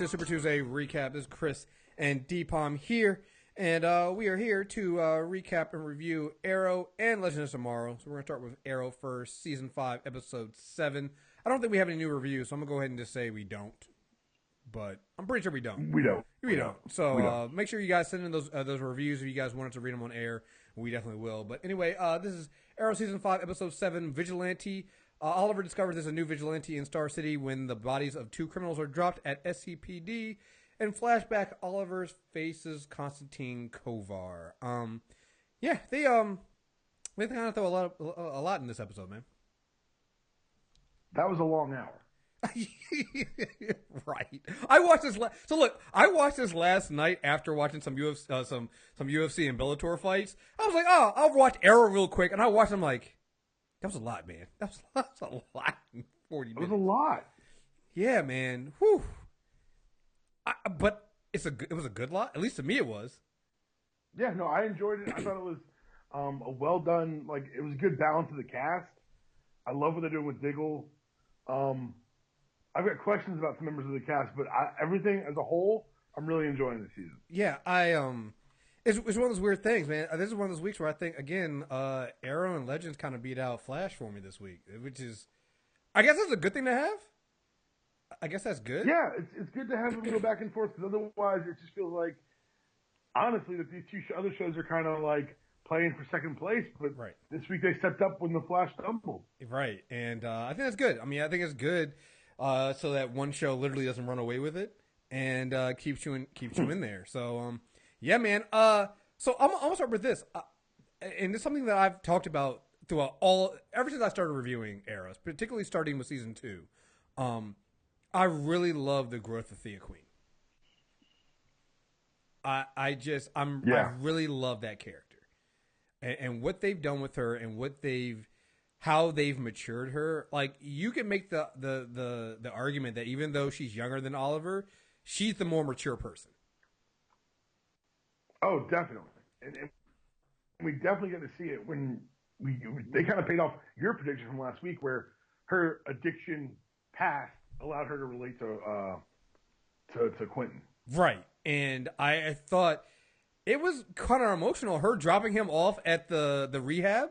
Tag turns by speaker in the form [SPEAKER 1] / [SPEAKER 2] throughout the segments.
[SPEAKER 1] to Super Tuesday Recap. This is Kriss and Dpalm here, and we are here to recap and review Arrow and Legends of Tomorrow. So we're going to start with Arrow first, Season 5, Episode 7. I don't think we have any new reviews, so I'm going to go ahead and just say we don't. But I'm pretty sure we don't.
[SPEAKER 2] We don't.
[SPEAKER 1] So make sure you guys send in those reviews if you guys wanted to read them on air. We definitely will. But anyway, this is Arrow Season 5, Episode 7, Vigilante. Oliver discovers there's a new vigilante in Star City when the bodies of two criminals are dropped at SCPD. And flashback, Oliver faces Konstantin Kovar. They kind of throw a lot in this episode, man.
[SPEAKER 2] That was a long hour.
[SPEAKER 1] Right. I watched this. I watched this last night after watching some UFC, some UFC and Bellator fights. I was like, oh, I'll watch Arrow real quick, and I watched. I'm like, that was a lot, man. That was a lot in 40 minutes.
[SPEAKER 2] It was a lot.
[SPEAKER 1] Yeah, man. Whew. But it was a good lot. At least to me, it was.
[SPEAKER 2] Yeah, no, I enjoyed it. I thought it was a well done. Like, it was a good balance of the cast. I love what they're doing with Diggle. I've got questions about some members of the cast, but everything as a whole, I'm really enjoying this season.
[SPEAKER 1] Yeah, it's one of those weird things, man. This is one of those weeks where I think, again, Arrow and Legends kind of beat out Flash for me this week, which is, I guess that's a good thing to have. I guess that's good.
[SPEAKER 2] Yeah, it's good to have them go back and forth, because otherwise it just feels like, honestly, that these two other shows are kind of like playing for second place, but
[SPEAKER 1] right.
[SPEAKER 2] This week they stepped up when the Flash stumbled.
[SPEAKER 1] Right, and I think that's good. I mean, I think it's good so that one show literally doesn't run away with it and keeps you in there. So, yeah, man. So I'm gonna start with this, and it's something that I've talked about throughout ever since I started reviewing Arrows, particularly starting with season 2. I really love the growth of Thea Queen. I really love that character, and what they've done with her, and how they've matured her. Like, you can make the argument that even though she's younger than Oliver, she's the more mature person.
[SPEAKER 2] Oh, definitely, and we definitely get to see it when they kind of paid off your prediction from last week, where her addiction past allowed her to relate to Quentin.
[SPEAKER 1] Right, and I thought it was kind of emotional, her dropping him off at the rehab.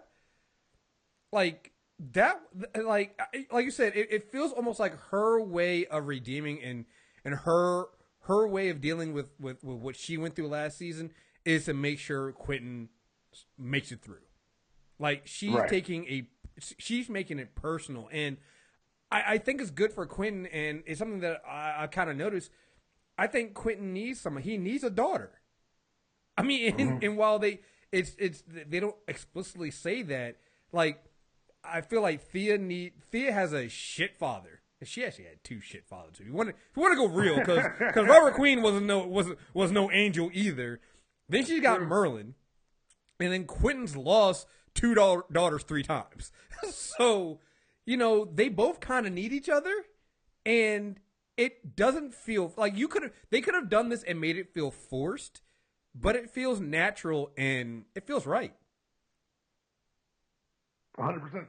[SPEAKER 1] Like that, like you said, it feels almost like her way of redeeming and her way of dealing with what she went through last season is to make sure Quentin makes it through. Like, she's she's making it personal, and I think it's good for Quentin, and it's something that I kind of noticed. I think Quentin needs he needs a daughter. I mean, and while they don't explicitly say that, like, I feel like Thea has a shit father. She actually had 2 shit fathers. If you want to go real, because Robert Queen was no angel either. Then she got Merlin, and then Quentin's lost 2 daughters 3 times. So, they both kind of need each other, and it doesn't feel like they could have done this and made it feel forced, but it feels natural and it feels right.
[SPEAKER 2] 100%.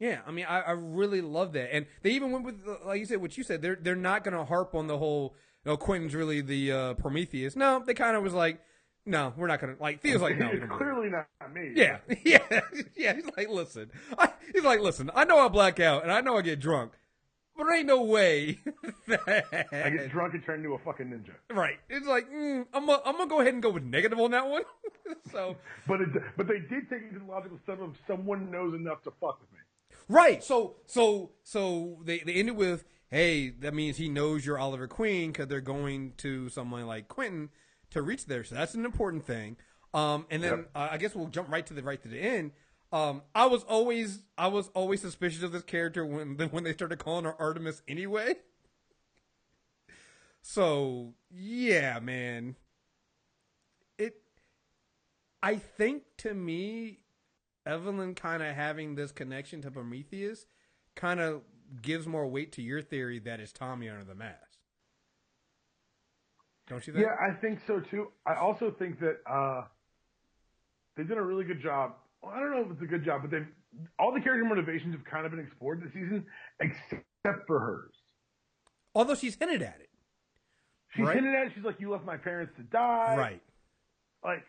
[SPEAKER 1] Yeah, I mean, I really love that, and they even went with, like you said, what you said. They're not going to harp on the whole, Quentin's really the Prometheus. No, they kind of was like, no, we're not going to, like, Theo's like, no.
[SPEAKER 2] It's clearly not me.
[SPEAKER 1] Yeah. He's like, listen, I know I black out and I know I get drunk, but there ain't no way that
[SPEAKER 2] I get drunk and turn into a fucking ninja.
[SPEAKER 1] Right. It's like, I'm gonna go ahead and go with negative on that one. So,
[SPEAKER 2] but they did take into the logical step of someone knows enough to fuck with me.
[SPEAKER 1] Right. So they ended with, hey, that means he knows you're Oliver Queen, because they're going to someone like Quentin to reach there. So that's an important thing. And then I guess we'll jump right to the end. I was always suspicious of this character when they started calling her Artemis anyway. So yeah, man. I think, to me, Evelyn kind of having this connection to Prometheus kind of gives more weight to your theory that it's Tommy under the mask. Don't you think?
[SPEAKER 2] Yeah, I think so too. I also think that they've done a really good job. Well, I don't know if it's a good job, but all the character motivations have kind of been explored this season, except for hers.
[SPEAKER 1] Although she's hinted at it.
[SPEAKER 2] She's hinted at it. She's like, you left my parents to die.
[SPEAKER 1] Right.
[SPEAKER 2] Like,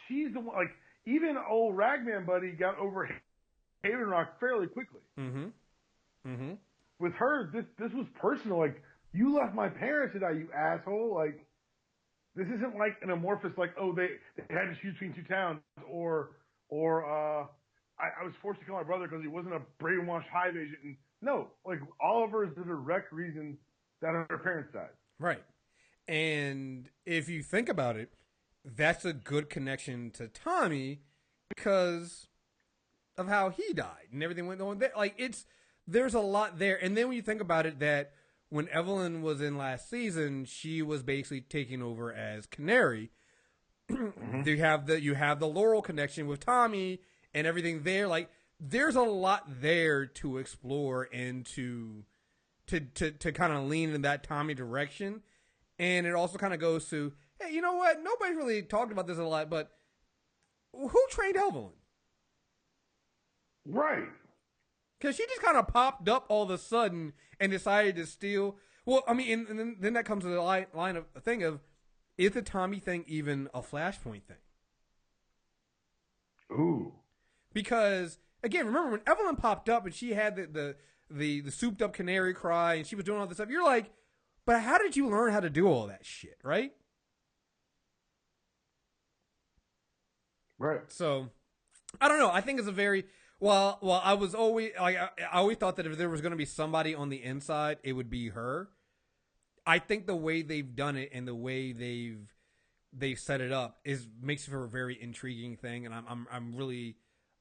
[SPEAKER 2] she's the one. Like, even old Ragman buddy got over Haven Rock fairly quickly.
[SPEAKER 1] Mm-hmm. Mm-hmm.
[SPEAKER 2] With her, this was personal. Like, you left my parents to die, you asshole. Like, this isn't like an amorphous, like, oh, they had to choose between two towns, or I was forced to kill my brother because he wasn't a brainwashed hive agent. And no, like, Oliver is the direct reason that her parents died.
[SPEAKER 1] Right. And if you think about it, that's a good connection to Tommy because of how he died and everything went on there. Like, there's a lot there. And then when you think about it, that when Evelyn was in last season, she was basically taking over as Canary. Mm-hmm. You have the Laurel connection with Tommy and everything there. Like, there's a lot there to explore and to kind of lean in that Tommy direction. And it also kind of goes to, hey, you know what? Nobody really talked about this a lot, but who trained Evelyn?
[SPEAKER 2] Right.
[SPEAKER 1] Because she just kind of popped up all of a sudden and decided to steal. Well, I mean, and then that comes to the line of a thing of, is the Tommy thing even a Flashpoint thing?
[SPEAKER 2] Ooh.
[SPEAKER 1] Because, again, remember when Evelyn popped up and she had the souped up canary cry and she was doing all this stuff, you're like, but how did you learn how to do all that shit, right?
[SPEAKER 2] Right.
[SPEAKER 1] So, I don't know. I think it's a very... Well, I was always like I always thought that if there was going to be somebody on the inside, it would be her. I think the way they've done it and the way they've set it up makes it for a very intriguing thing, and I'm really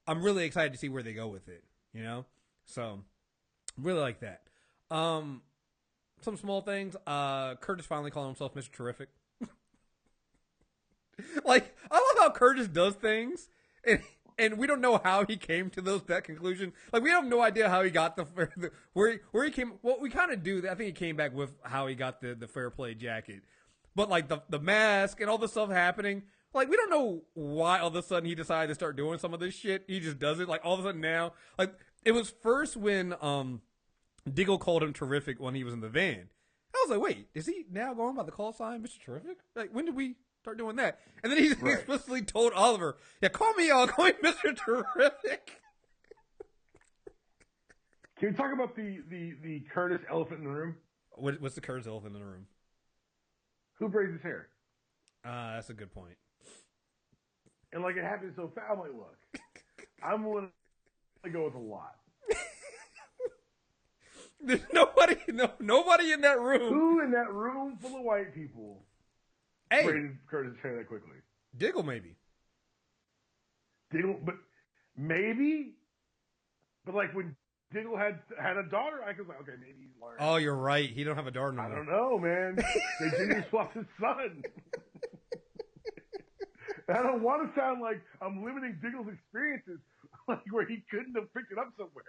[SPEAKER 1] excited to see where they go with it. You know, so really like that. Some small things. Curtis finally calling himself Mr. Terrific. Like, I love how Curtis does things, and we don't know how he came to that conclusion. Like, we have no idea how he got where he came. Well, we kind of do. I think he came back with how he got the fair play jacket. But, like, the mask and all the stuff happening, like, we don't know why all of a sudden he decided to start doing some of this shit. He just does it. Like, all of a sudden now. Like, it was first when Diggle called him Terrific when he was in the van. I was like, wait, is he now going by the call sign Mr. Terrific? Like, when did we start doing that? And then he explicitly told Oliver, yeah, call me Mr. Terrific.
[SPEAKER 2] Can we talk about the Curtis elephant in the room?
[SPEAKER 1] What's the Curtis elephant in the room?
[SPEAKER 2] Who braids his hair?
[SPEAKER 1] That's a good point.
[SPEAKER 2] And, like, it happened so fast. I'm like, look, I'm willing to go with a lot.
[SPEAKER 1] There's nobody in that room.
[SPEAKER 2] Who in that room full of white people braided Curtis' hair that quickly?
[SPEAKER 1] Diggle, maybe.
[SPEAKER 2] Diggle, but maybe. But, like, when Diggle had a daughter, I was like, okay, maybe he's learned.
[SPEAKER 1] Oh, you're right. He don't have a daughter no more.
[SPEAKER 2] I don't know, man. They junior swapped his son. I don't want to sound like I'm limiting Diggle's experiences, like where he couldn't have picked it up somewhere.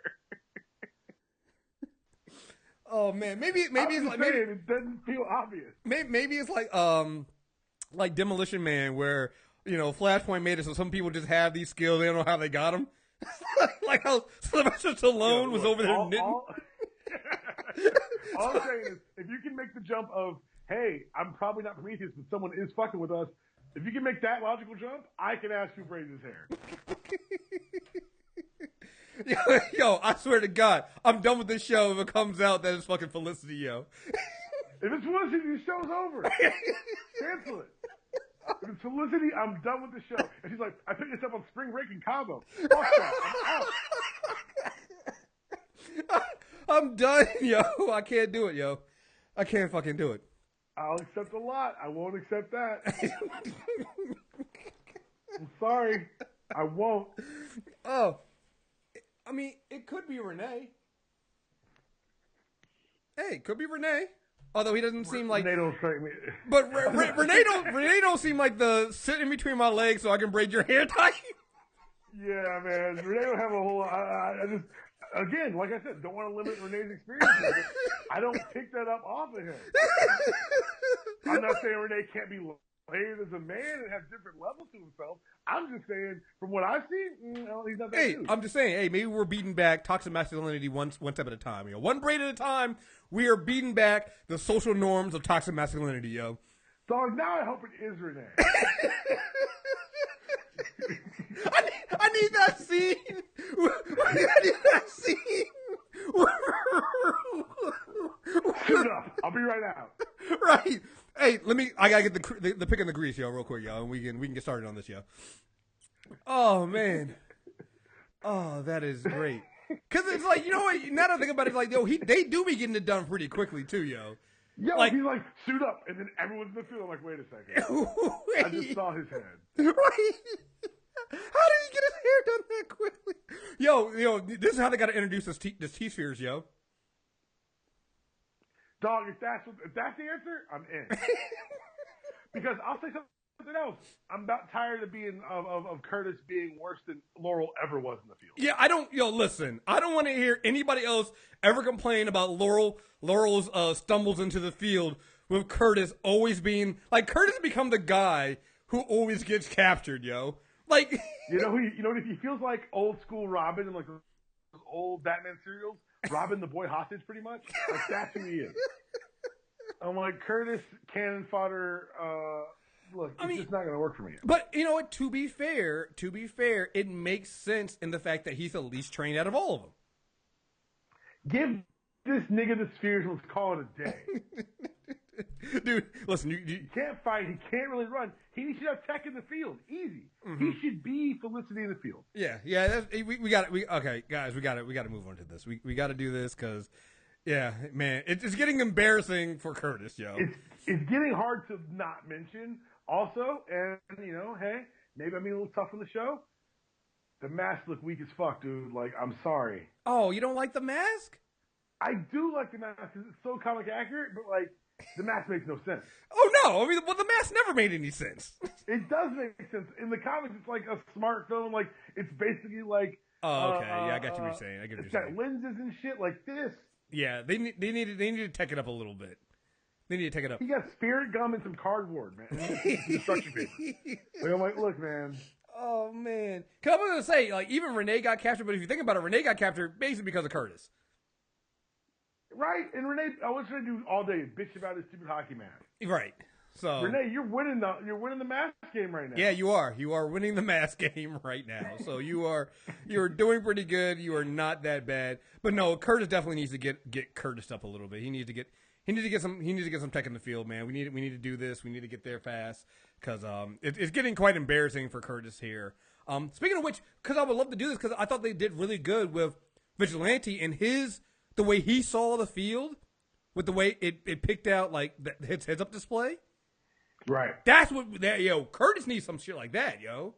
[SPEAKER 1] Oh man, maybe it's like
[SPEAKER 2] it doesn't feel obvious.
[SPEAKER 1] Maybe it's like Demolition Man, where Flashpoint made it so some people just have these skills, they don't know how they got them. Like how Sylvester Stallone was over there knitting.
[SPEAKER 2] All I'm saying is, if you can make the jump of, hey, I'm probably not Prometheus, but someone is fucking with us. If you can make that logical jump, I can ask who braids his hair.
[SPEAKER 1] Yo, I swear to God, I'm done with this show if it comes out that it's fucking Felicity, yo.
[SPEAKER 2] If it's Felicity, the show's over. Cancel it. If it's Felicity, I'm done with the show. And she's like, I picked this up on spring break in Cabo. Fuck that. I'm out.
[SPEAKER 1] I'm done, yo. I can't do it, yo. I can't fucking do it.
[SPEAKER 2] I'll accept a lot. I won't accept that. I'm sorry. I won't.
[SPEAKER 1] Oh. I mean, it could be Renee. Hey, it could be Renee. Although he doesn't seem like...
[SPEAKER 2] Renee don't strike me.
[SPEAKER 1] But Renee don't seem like the sit in between my legs so I can braid your hair tight.
[SPEAKER 2] Yeah, man. Renee don't have a whole... I just... Again, like I said, don't want to limit Renee's experiences. I don't pick that up off of him. I'm not saying Renee can't be played as a man and has different levels to himself. I'm just saying, from what I've seen, he's not that dude.
[SPEAKER 1] I'm just saying, maybe we're beating back toxic masculinity one step at a time. One braid at a time, we are beating back the social norms of toxic masculinity, yo.
[SPEAKER 2] So now I hope it is Renee.
[SPEAKER 1] I need that scene. I need that scene.
[SPEAKER 2] Shut up. I'll be right out.
[SPEAKER 1] Right. Hey, I gotta get the pick in the grease, yo, real quick, yo, and we can get started on this, yo. Oh man. Oh, that is great. Cause it's like, you know what? Now that I think about it, like, yo, they do be getting it done pretty quickly too, yo.
[SPEAKER 2] Yo, like, he's like, suit up, and then everyone's in the field. I'm like, wait a second. I just saw his head.
[SPEAKER 1] Right. How did he get his hair done that quickly? Yo, this is how they got to introduce this T-Spheres, yo.
[SPEAKER 2] Dog, if that's the answer, I'm in. Because I'll say something else. I'm about tired of being of Curtis being worse than Laurel ever was in the field.
[SPEAKER 1] Yeah, listen. I don't want to hear anybody else ever complain about Laurel's stumbles into the field with Curtis always being like Curtis has become the guy who always gets captured, yo. Like
[SPEAKER 2] if he feels like old school Robin and like those old Batman serials, Robin the boy hostage pretty much. Like that's who he is. I'm like Curtis cannon fodder. Look, it's just not going to work for me.
[SPEAKER 1] But you know what? To be fair, it makes sense in the fact that he's the least trained out of all of them.
[SPEAKER 2] Give this nigga the spheres and let's call it a day.
[SPEAKER 1] Dude, listen, you
[SPEAKER 2] can't fight. He can't really run. He should have tech in the field. Easy. Mm-hmm. He should be Felicity in the field.
[SPEAKER 1] Yeah. We got it. Okay, guys, we got to move on to this. We got to do this because, yeah, man, it's getting embarrassing for Curtis, yo.
[SPEAKER 2] It's getting hard to not mention. Also, and hey, maybe I'm being a little tough on the show. The masks look weak as fuck, dude. Like, I'm sorry.
[SPEAKER 1] Oh, you don't like the mask?
[SPEAKER 2] I do like the mask because it's so comic accurate, but like. The mask makes no sense.
[SPEAKER 1] Oh, no. I mean, the mask never made any sense.
[SPEAKER 2] It does make sense. In the comics, it's like a smartphone. Like, it's basically like...
[SPEAKER 1] Oh, okay. I got what you're saying.
[SPEAKER 2] It's got lenses and shit like this.
[SPEAKER 1] Yeah, they need to tech it up a little bit. They need to tech it up.
[SPEAKER 2] He got spirit gum and some cardboard, man. And construction paper. Like, I'm like, look, man.
[SPEAKER 1] Oh, man. Because I was going to say, like, even Renee got captured, but if you think about it, Renee got captured basically because of Curtis.
[SPEAKER 2] Right, and Renee, I was trying to do all day bitch about his stupid hockey mask.
[SPEAKER 1] Right. So
[SPEAKER 2] Renee, you're winning the mask game right now.
[SPEAKER 1] Yeah, you are. You are winning the mask game right now. So you're doing pretty good. You are not that bad. But no, Curtis definitely needs to get Curtis up a little bit. He needs to get some tech in the field, man. We need to do this. We need to get there fast because it's getting quite embarrassing for Curtis here. Speaking of which, because I would love to do this because I thought they did really good with Vigilante and the way he saw the field, with the way it picked out like his heads up display.
[SPEAKER 2] Right.
[SPEAKER 1] That's Curtis needs some shit like that, yo.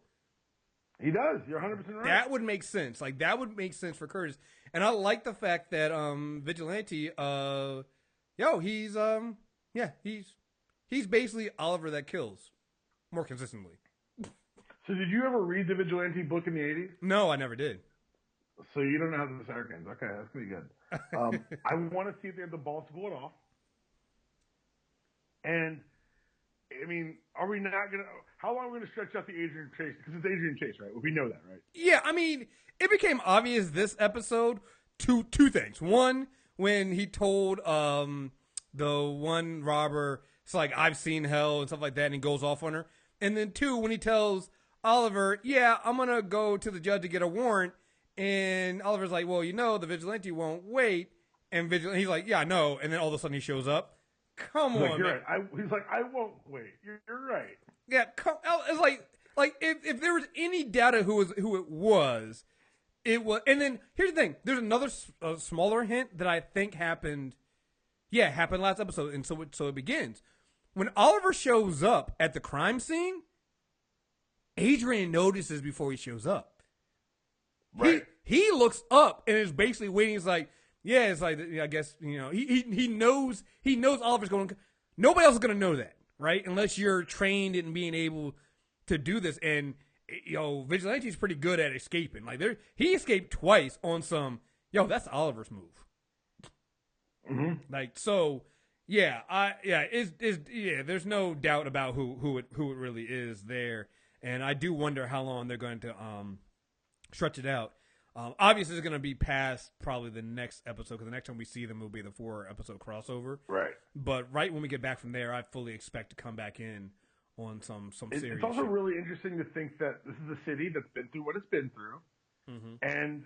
[SPEAKER 2] He does. You're 100% right.
[SPEAKER 1] That would make sense. Like that would make sense for Curtis. And I like the fact that Vigilante he's basically Oliver that kills more consistently.
[SPEAKER 2] So did you ever read the Vigilante book in the 80s?
[SPEAKER 1] No, I never did.
[SPEAKER 2] So you don't know how the arc ends. Okay, that's going to be good. I want to see if they have the balls to pull it off. And, I mean, are we not going to... How long are we going to stretch out the Adrian Chase? Because it's Adrian Chase, right? We know that, right?
[SPEAKER 1] Yeah, I mean, it became obvious this episode two things. One, when he told the one robber, it's like, I've seen hell and stuff like that, and he goes off on her. And then two, when he tells Oliver, yeah, I'm going to go to the judge to get a warrant. And Oliver's like, well, the Vigilante won't wait. And he's like, yeah, I know. And then all of a sudden he shows up. Come on,
[SPEAKER 2] you're
[SPEAKER 1] man.
[SPEAKER 2] Right. He's like, I won't wait. You're right.
[SPEAKER 1] Yeah, it's like if there was any doubt of who it was, it was. And then here's the thing: there's another smaller hint that I think happened. Yeah, happened last episode, and so it begins when Oliver shows up at the crime scene. Adrian notices before he shows up.
[SPEAKER 2] Right.
[SPEAKER 1] He looks up and is basically waiting. He's like, yeah, it's like, I guess, he knows Oliver's going. Nobody else is going to know that, right? Unless you're trained in being able to do this. And, Vigilante's pretty good at escaping. Like, he escaped twice on some, that's Oliver's move.
[SPEAKER 2] Mm-hmm.
[SPEAKER 1] Like, so, Yeah, there's no doubt about who it really is there, and I do wonder how long they're going to stretch it out. Obviously, it's going to be past probably the next episode because the next time we see them will be the 4-episode crossover.
[SPEAKER 2] Right.
[SPEAKER 1] But right when we get back from there, I fully expect to come back in on some serious.
[SPEAKER 2] It's also
[SPEAKER 1] shit.
[SPEAKER 2] really interesting to think that this is a city that's been through what it's been through, and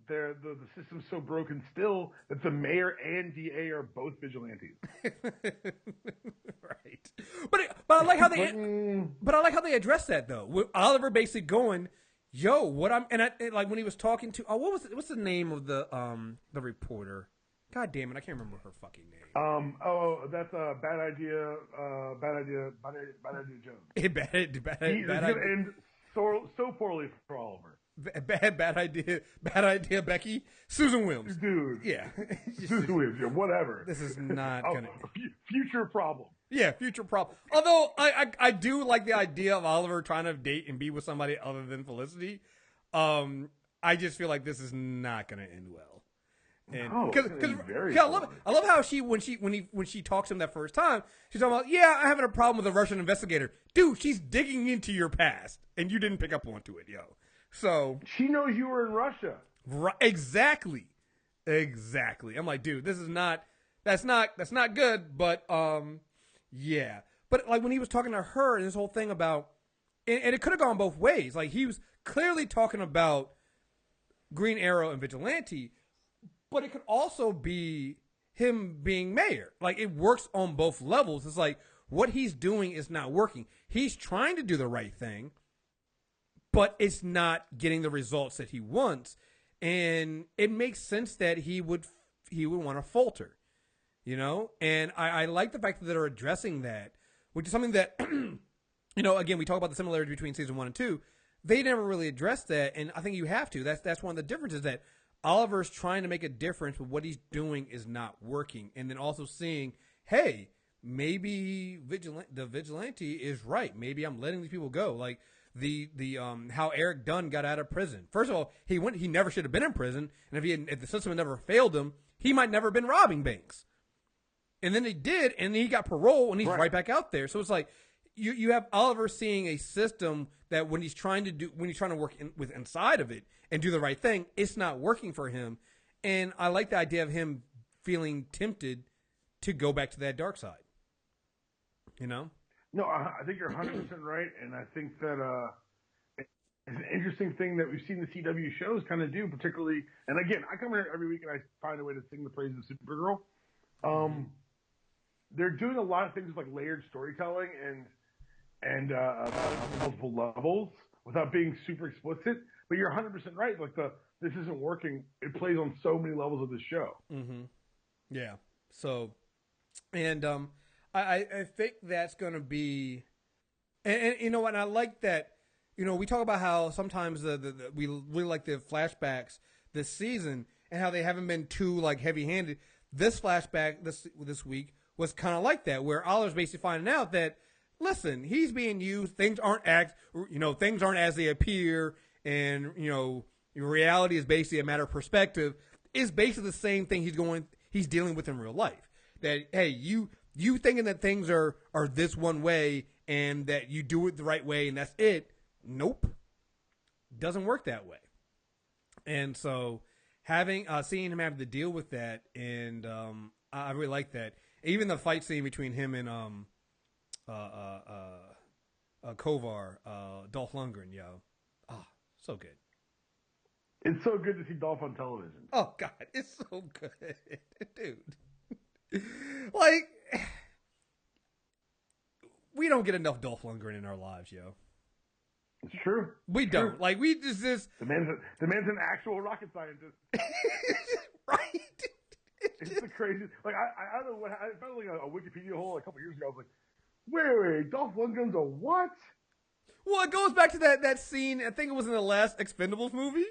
[SPEAKER 2] the system's so broken still that the mayor and DA are both vigilantes.
[SPEAKER 1] Right. But I like how they address that though. With Oliver basically going, "Yo, what I'm," like when he was talking to, what's the name of the reporter? God damn it, I can't remember her fucking name.
[SPEAKER 2] That's a bad idea. Bad idea, Jones.
[SPEAKER 1] Bad idea.
[SPEAKER 2] And so poorly for Oliver.
[SPEAKER 1] Bad idea, Becky. Susan Williams.
[SPEAKER 2] Dude.
[SPEAKER 1] Yeah.
[SPEAKER 2] Susan Williams, yeah, whatever.
[SPEAKER 1] This is not gonna.
[SPEAKER 2] Future problem.
[SPEAKER 1] Yeah, future problem. Although I do like the idea of Oliver trying to date and be with somebody other than Felicity. I just feel like this is not gonna end well. And I love how when she talks to him that first time, she's talking about, yeah, I'm having a problem with a Russian investigator. Dude, she's digging into your past and you didn't pick up onto it, yo. So
[SPEAKER 2] she knows you were in Russia.
[SPEAKER 1] Right, exactly. I'm like, dude, that's not good, but yeah. But like when he was talking to her and this whole thing about, and it could have gone both ways. Like he was clearly talking about Green Arrow and Vigilante, but it could also be him being mayor. Like it works on both levels. It's like what he's doing is not working. He's trying to do the right thing, but it's not getting the results that he wants. And it makes sense that he would want to falter, you know? And I like the fact that they're addressing that, which is something that, you know, again, we talk about the similarity between season 1 and 2. They never really addressed that, and I think you have to. That's one of the differences, that Oliver's trying to make a difference, but what he's doing is not working. And then also seeing, hey, maybe the vigilante is right. Maybe I'm letting these people go. Like the how Eric Dunn got out of prison. First of all, he never should have been in prison, and if the system had never failed him, he might never have been robbing banks. And then he did, and he got parole, and he's right back out there. So it's like you have Oliver seeing a system that when he's trying to work with inside of it and do the right thing, it's not working for him. And I like the idea of him feeling tempted to go back to that dark side. You know?
[SPEAKER 2] No, I think you're 100% right, and I think that it's an interesting thing that we've seen the CW shows kind of do, particularly. And again, I come here every week and I find a way to sing the praises of Supergirl. They're doing a lot of things with like layered storytelling and multiple levels without being super explicit. But you're 100% right. Like this isn't working. It plays on so many levels of the show.
[SPEAKER 1] Mm-hmm. Yeah. So, and I think that's going to be, and you know what? And I like that. You know, we talk about how sometimes we really like the flashbacks this season and how they haven't been too like heavy-handed. This flashback this week was kind of like that, where Oliver's basically finding out that, listen, he's being used. Things aren't as they appear, and you know, reality is basically a matter of perspective. It's basically the same thing he's dealing with in real life. That hey, you thinking that things are this one way and that you do it the right way and that's it. Nope, doesn't work that way. And so seeing him have to deal with that, and I really like that. Even the fight scene between him and Kovar, Dolph Lundgren, yo. So good.
[SPEAKER 2] It's so good to see Dolph on television.
[SPEAKER 1] Oh, God. It's so good. Dude. Like, we don't get enough Dolph Lundgren in our lives, yo.
[SPEAKER 2] It's true.
[SPEAKER 1] We don't. True. Like, we just...
[SPEAKER 2] The man's an actual rocket scientist.
[SPEAKER 1] Right?
[SPEAKER 2] It's the craziest. Like, I don't know what... I found like a Wikipedia hole a couple years ago. I was like, wait, Dolph Lundgren's a what?
[SPEAKER 1] Well, it goes back to that scene, I think it was in the last Expendables movie,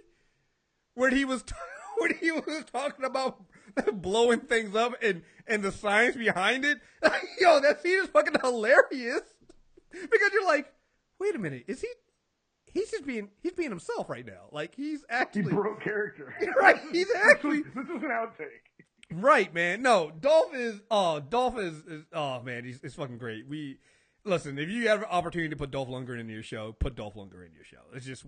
[SPEAKER 1] where he was talking about blowing things up and the science behind it. Yo, that scene is fucking hilarious. Because you're like, wait a minute, he's being himself right now. Like, he's actually...
[SPEAKER 2] He broke character.
[SPEAKER 1] Right, he's actually...
[SPEAKER 2] This was an outtake.
[SPEAKER 1] Right, man. No, Dolph is oh man, he's fucking great. Listen, if you have an opportunity to put Dolph Lundgren into your show, put Dolph Lundgren in your show. It's just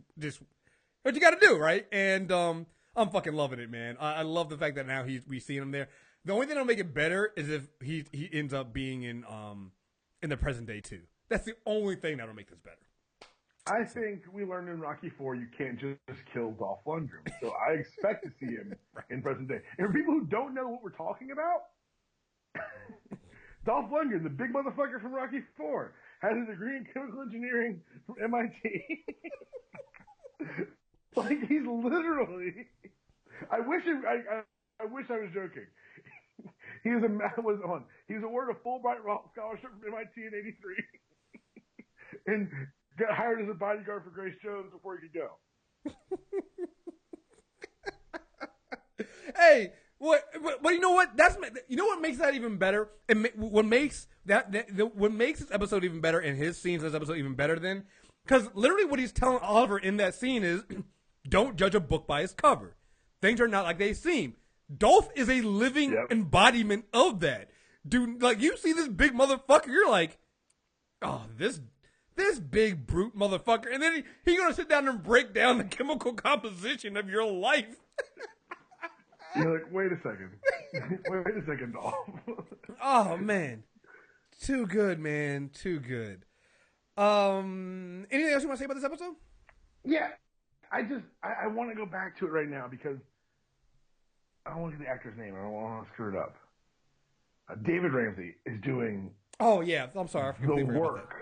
[SPEAKER 1] what you got to do, right? And I'm fucking loving it, man. I love the fact that now we see him there. The only thing that'll make it better is if he ends up being in the present day too. That's the only thing that'll make this better.
[SPEAKER 2] I think we learned in Rocky IV you can't just kill Dolph Lundgren. So I expect to see him in present day. And for people who don't know what we're talking about, Dolph Lundgren, the big motherfucker from Rocky IV, has a degree in chemical engineering from MIT. Like, he's literally... I wish I was joking. He was awarded a Fulbright scholarship from MIT in '83, and got hired as a bodyguard for Grace Jones before he could go.
[SPEAKER 1] Hey, what? You know what? You know what makes that even better, and what makes this episode even better, and his scenes in this episode even better than, because literally what he's telling Oliver in that scene is, don't judge a book by its cover. Things are not like they seem. Dolph is a living embodiment of that. Dude, like, you see this big motherfucker, you're like, oh, this big brute motherfucker. And then he gonna sit down and break down the chemical composition of your life.
[SPEAKER 2] You're like, wait a second. Wait a second, Dolph.
[SPEAKER 1] Oh, man. Too good, man. Too good. Anything else you want to say about this episode?
[SPEAKER 2] Yeah. I want to go back to it right now because I don't want to get the actor's name. I don't want to screw it up. David Ramsey is doing.
[SPEAKER 1] Oh yeah, I'm sorry.
[SPEAKER 2] The work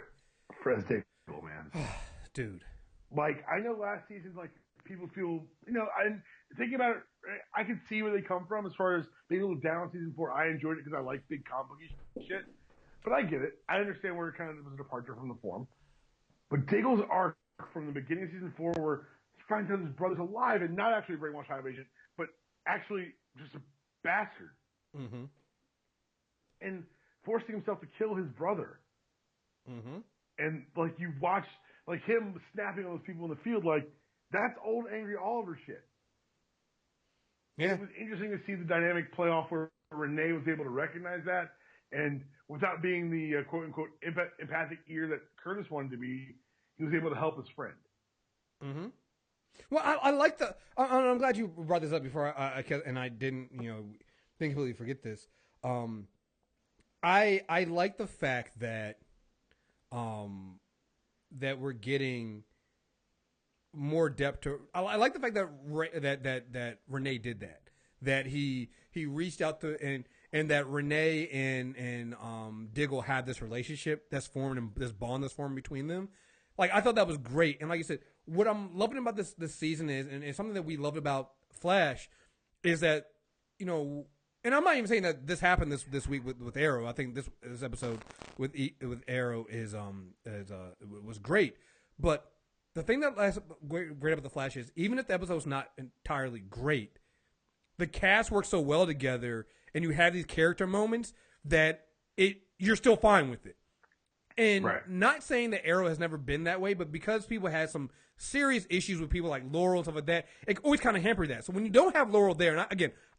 [SPEAKER 2] for as David, man.
[SPEAKER 1] Dude.
[SPEAKER 2] Like, I know last season, like, people feel, I'm thinking about it. I can see where they come from as far as being a little down on season 4. I enjoyed it because I like big complicated shit. But I get it. I understand where it kind of was a departure from the form. But Diggle's arc from the beginning of season 4, where he finds out his brother's alive and not actually a brainwashed hive agent, but actually just a bastard.
[SPEAKER 1] Mm-hmm.
[SPEAKER 2] And forcing himself to kill his brother.
[SPEAKER 1] Mm-hmm.
[SPEAKER 2] And, like, you watch, like, him snapping on those people in the field, like, that's old angry Oliver shit.
[SPEAKER 1] Yeah.
[SPEAKER 2] It was interesting to see the dynamic play off where Renee was able to recognize that, and without being the quote-unquote empathic ear that Curtis wanted to be, he was able to help his friend.
[SPEAKER 1] Mm-hmm. Well, I like I'm glad you brought this up before I didn't, didn't completely forget this. I like the fact that that we're getting more depth to. I like the fact that Renee did that he reached out to and that Renee and Diggle had this relationship that's formed and this bond that's formed between them. Like, I thought that was great. And like you said, what I'm loving about this season is, and it's something that we loved about Flash, is that, and I'm not even saying that this happened this week with Arrow. I think this episode with Arrow was great. But the thing that's great about the Flash is, even if the episode's not entirely great, the cast works so well together, and you have these character moments that you're still fine with it. And not saying that Arrow has never been that way, but because people had some serious issues with people like Laurel and stuff like that, it always kind of hampered that. So when you don't have Laurel there, and I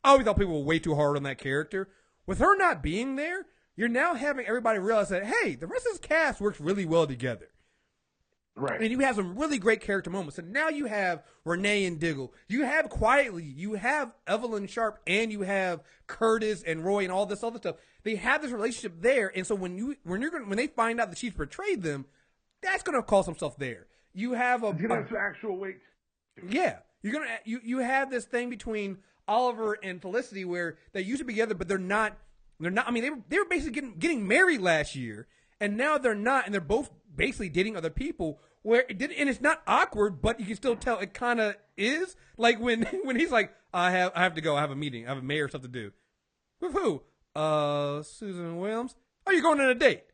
[SPEAKER 1] always thought people were way too hard on that character. With her not being there, you're now having everybody realize that, hey, the rest of this cast works really well together.
[SPEAKER 2] Right.
[SPEAKER 1] And you have some really great character moments. And now you have Renee and Diggle. You have Evelyn Sharp, and you have Curtis and Roy and all this other stuff. They have this relationship there, and so when they find out that she's betrayed them, that's gonna cause some stuff there. You have
[SPEAKER 2] it's gonna have some actual weight.
[SPEAKER 1] Yeah, you have this thing between Oliver and Felicity where they used to be together, but they're not. I mean, they were basically getting married last year, and now they're not, and they're both basically dating other people. And it's not awkward, but you can still tell it kind of is. Like when he's like, I have to go. I have a meeting. I have a mayor stuff to do. With who? Susan Williams. Are you going on a date?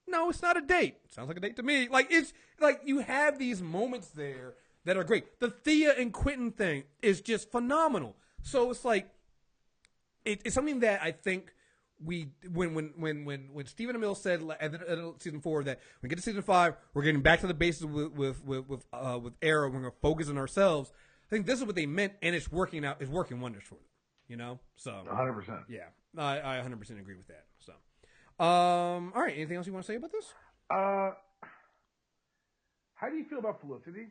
[SPEAKER 1] No, it's not a date. Sounds like a date to me. Like, it's like you have these moments there that are great. The Thea and Quentin thing is just phenomenal. So it's like it's something that I think when Stephen Amell said at the end of season 4 that when we get to season 5, we're getting back to the basics with Arrow. We're going to focus on ourselves. I think this is what they meant, and it's working out. It's working wonders for them. you know? So
[SPEAKER 2] 100%.
[SPEAKER 1] yeah, I 100% agree with that. So, all right, anything else you want to say about this?
[SPEAKER 2] How do you feel about Felicity?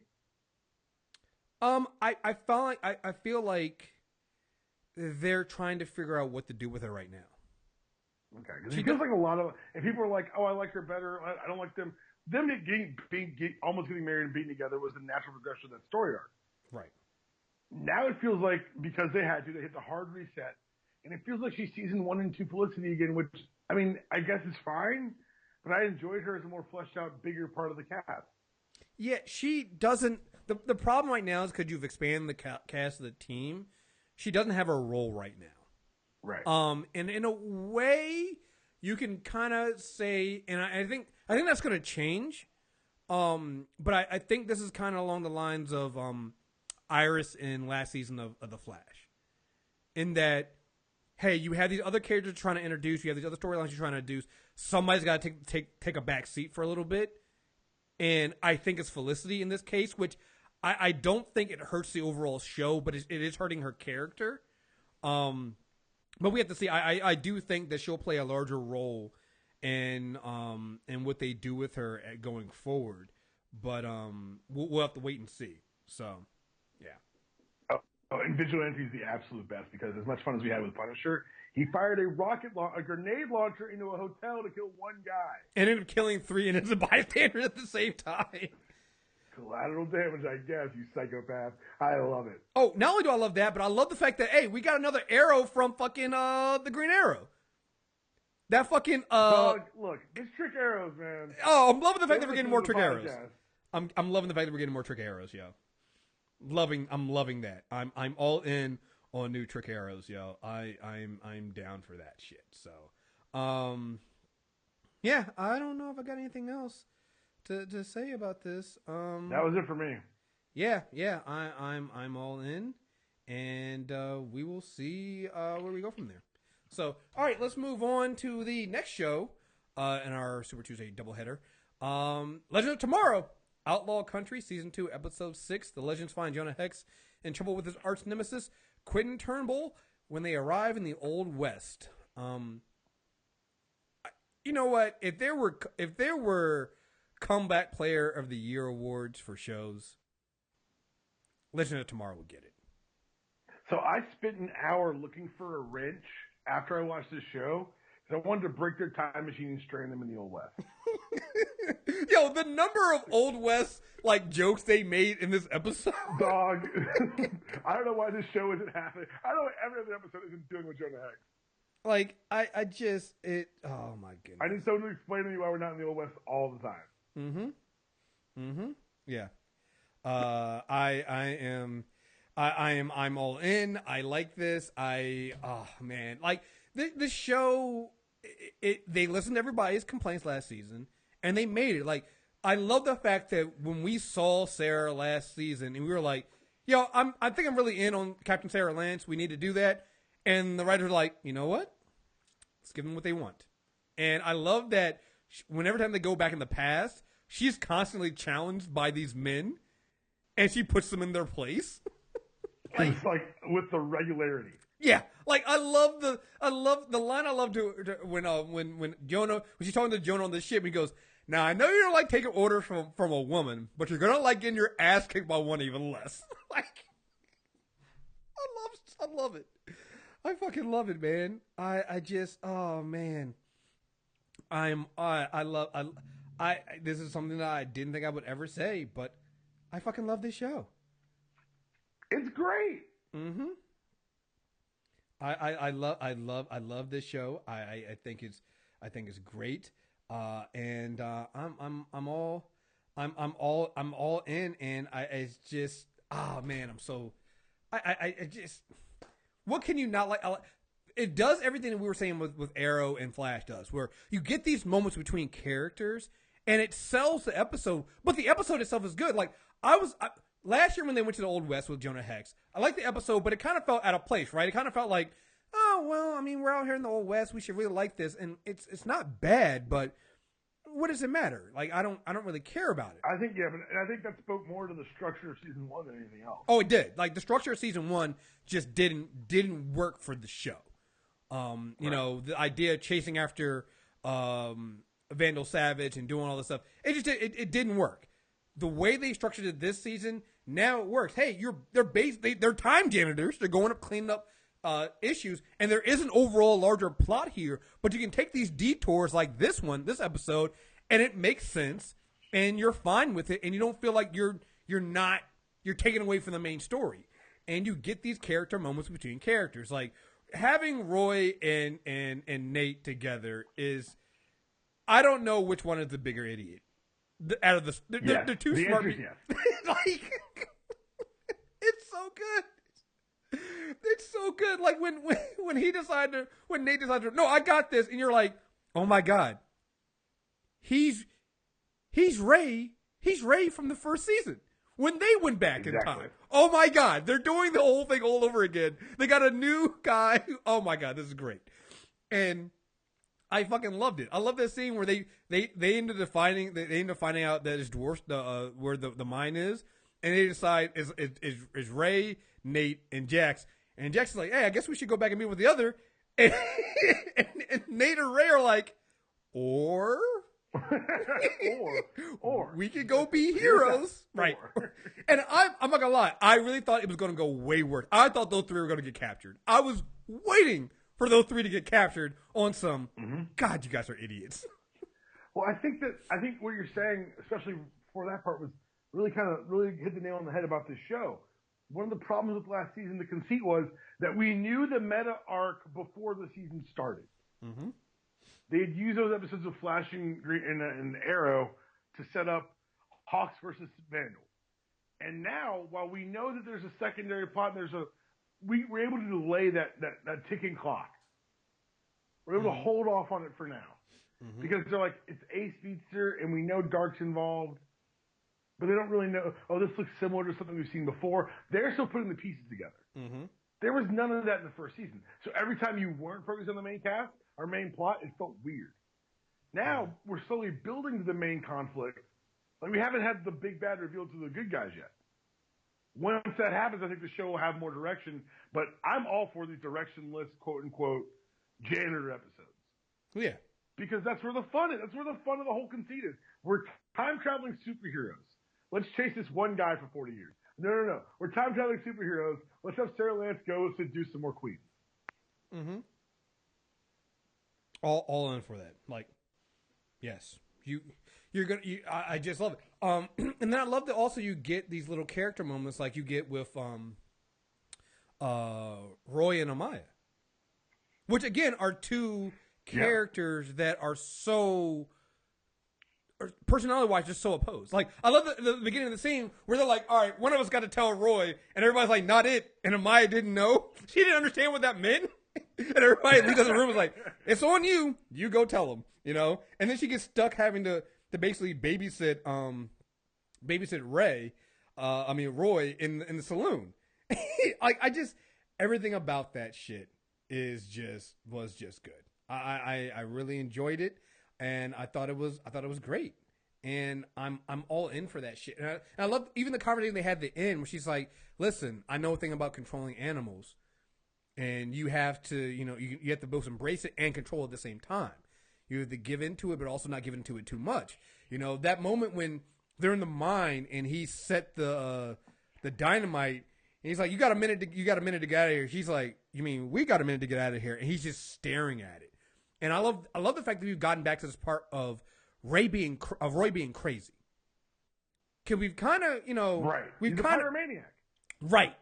[SPEAKER 1] I felt like I feel like they're trying to figure out what to do with her right now.
[SPEAKER 2] Okay, because it feels like a lot of, and people are like, "Oh, I like her better. I don't like them." Them almost getting married and being together was the natural progression of that story arc.
[SPEAKER 1] Right.
[SPEAKER 2] Now it feels like because they hit the hard reset, and it feels like she's season 1 and 2 Felicity again. Which I mean, I guess is fine, but I enjoyed her as a more fleshed out, bigger part of the cast.
[SPEAKER 1] Yeah, she doesn't. The problem right now is because you've expanded the cast of the team. She doesn't have a role right now.
[SPEAKER 2] Right.
[SPEAKER 1] And in a way, you can kind of say, and I think that's going to change. But I think this is kind of along the lines of Iris in last season of The Flash, in that, hey, you have these other characters you're trying to introduce, you have these other storylines you're trying to introduce. Somebody's got to take a back seat for a little bit, and I think it's Felicity in this case, which I don't think it hurts the overall show, but it is hurting her character. But we have to see. I do think that she'll play a larger role in what they do with her going forward. But we'll have to wait and see. So, yeah.
[SPEAKER 2] Oh, and Vigilante is the absolute best because as much fun as we had with Punisher, he fired a grenade launcher into a hotel to kill one guy.
[SPEAKER 1] And ended up killing 3 innocent bystanders at the same time.
[SPEAKER 2] Collateral damage, I guess, you psychopath. I love it.
[SPEAKER 1] Oh, not only do I love that, but I love the fact that, hey, we got another Arrow from fucking the Green Arrow. That fucking
[SPEAKER 2] look, these trick arrows, man.
[SPEAKER 1] Oh, I'm loving the fact that we're getting more trick arrows. I'm loving the fact that we're getting more trick arrows, yo. I'm loving that. I'm all in on new trick arrows, yo. I'm down for that shit. So, yeah, I don't know if I got anything else to say about this.
[SPEAKER 2] That was it for me.
[SPEAKER 1] Yeah, I'm all in, and we will see where we go from there. So, all right, let's move on to the next show in our Super Tuesday doubleheader. Legend of Tomorrow, Outlaw Country, Season 2, Episode 6. The Legends find Jonah Hex in trouble with his arch nemesis, Quentin Turnbull, when they arrive in the Old West. You know what? If there were Comeback Player of the Year awards for shows, Legend of Tomorrow would get it.
[SPEAKER 2] So I spent an hour looking for a wrench after I watched this show because I wanted to break their time machine and strand them in the Old West.
[SPEAKER 1] Yo, the number of Old West like jokes they made in this episode.
[SPEAKER 2] Dog. I don't know why this show isn't happening. I don't know why every other episode isn't dealing with Jonah Hex.
[SPEAKER 1] Like, oh my goodness.
[SPEAKER 2] I need someone to explain to me why we're not in the Old West all the time.
[SPEAKER 1] Yeah. I'm all in. I like this. Oh man. Like the show, they listened to everybody's complaints last season and they made it. Like, I love the fact that when we saw Sarah last season and we were like, yo, I think I'm really in on Captain Sarah Lance. We need to do that. And the writers were like, you know what? Let's give them what they want. And I love that whenever time they go back in the past, she's constantly challenged by these men and she puts them in their place.
[SPEAKER 2] It's like with the regularity.
[SPEAKER 1] Yeah, like I love the line I love to when Jonah, when she's talking to Jonah on the ship, and he goes, "Now I know you don't like taking orders from a woman, but you're gonna like getting your ass kicked by one even less." Like, I love it. I fucking love it, man. I just, oh man, this is something that I didn't think I would ever say, but I fucking love this show.
[SPEAKER 2] It's great.
[SPEAKER 1] Mm-hmm. I love this show. I think it's great. And I'm all in, and it's just, oh man, I'm so, I just, what can you not like? It does everything that we were saying with Arrow and Flash does, where you get these moments between characters and it sells the episode, but the episode itself is good. Like last year when they went to the Old West with Jonah Hex, I liked the episode, but it kind of felt out of place, right? It kind of felt like, oh, well, I mean, we're out here in the Old West. We should really like this. And it's not bad, but what does it matter? Like, I don't really care about it.
[SPEAKER 2] I think, yeah, but I think that spoke more to the structure of season 1 than anything else.
[SPEAKER 1] Oh, it did. Like, the structure of season 1 just didn't work for the show. You know, the idea of chasing after Vandal Savage and doing all this stuff, it didn't work. The way they structured it this season, now it works. Hey, they're time janitors. They're going up cleaning up issues, and there is an overall larger plot here, but you can take these detours like this episode, and it makes sense, and you're fine with it, and you don't feel like you're taken away from the main story, and you get these character moments between characters. Like, having Roy and Nate together is, I don't know which one is the bigger idiot out of they're too smart. Like, it's so good. It's so good. Like when Nate decided to, no, I got this, and you're like, oh my god, he's Ray from the first season when they went back in time. Oh my god, they're doing the whole thing all over again. They got a new guy. Oh my god, this is great, and I fucking loved it. I love that scene where they ended up finding out that it's dwarfs where the mine is, and they decide is Ray, Nate, and Jax. And Jax is like, hey, I guess we should go back and meet with the other. And Nate and Ray are like, or we could go be heroes, right? And I'm not gonna lie, I really thought it was gonna go way worse. I thought those three were gonna get captured. I was waiting for those three to get captured on some. God, you guys are idiots.
[SPEAKER 2] Well, I think what you're saying, especially for that part, was really hit the nail on the head about this show. One of the problems with last season, the conceit was that we knew the meta arc before the season started.
[SPEAKER 1] Mm-hmm.
[SPEAKER 2] They had used those episodes of Flash and Arrow to set up Hawks versus Vandal. And now, while we know that there's a secondary plot, we're able to delay that ticking clock. We're able to hold off on it for now. Mm-hmm. Because they're like, it's Ace Speedster, and we know Dark's involved. But they don't really know, oh, this looks similar to something we've seen before. They're still putting the pieces together. Mm-hmm. There was none of that in the first season. So every time you weren't focused on the main cast, our main plot, it felt weird. Now, we're slowly building to the main conflict. Like, we haven't had the big bad revealed to the good guys yet. Once that happens, I think the show will have more direction. But I'm all for these directionless, quote-unquote, janitor episodes.
[SPEAKER 1] Yeah.
[SPEAKER 2] Because that's where the fun is. That's where the fun of the whole conceit is. We're time-traveling superheroes. Let's chase this one guy for 40 years. No. We're time-traveling superheroes. Let's have Sarah Lance go seduce some more queens.
[SPEAKER 1] Mm-hmm. All in for that. Like, yes. I just love it. And then I love that also you get these little character moments like you get with Roy and Amaya. Which, again, are two characters that are so... personality-wise, just so opposed. Like, I love the beginning of the scene where they're like, all right, one of us got to tell Roy, and everybody's like, not it. And Amaya didn't know. She didn't understand what that meant. And everybody leaves the room was like, it's on you. You go tell him, you know? And then she gets stuck having to basically babysit Roy in the saloon. Like, everything about that shit was just good. I really enjoyed it. And I thought it was great, and I'm all in for that shit. And I love even the conversation they had at the end, where she's like, "Listen, I know a thing about controlling animals, and you have to, you have to both embrace it and control it at the same time. You have to give into it, but also not give into it too much. That moment when they're in the mine and he set the dynamite, and he's like, "You got a minute to get out of here." She's like, "You mean we got a minute to get out of here?" And he's just staring at it. And I love the fact that we've gotten back to this part of Roy being crazy. Cause we've kind of,
[SPEAKER 2] right. He's a pyromaniac.
[SPEAKER 1] Right.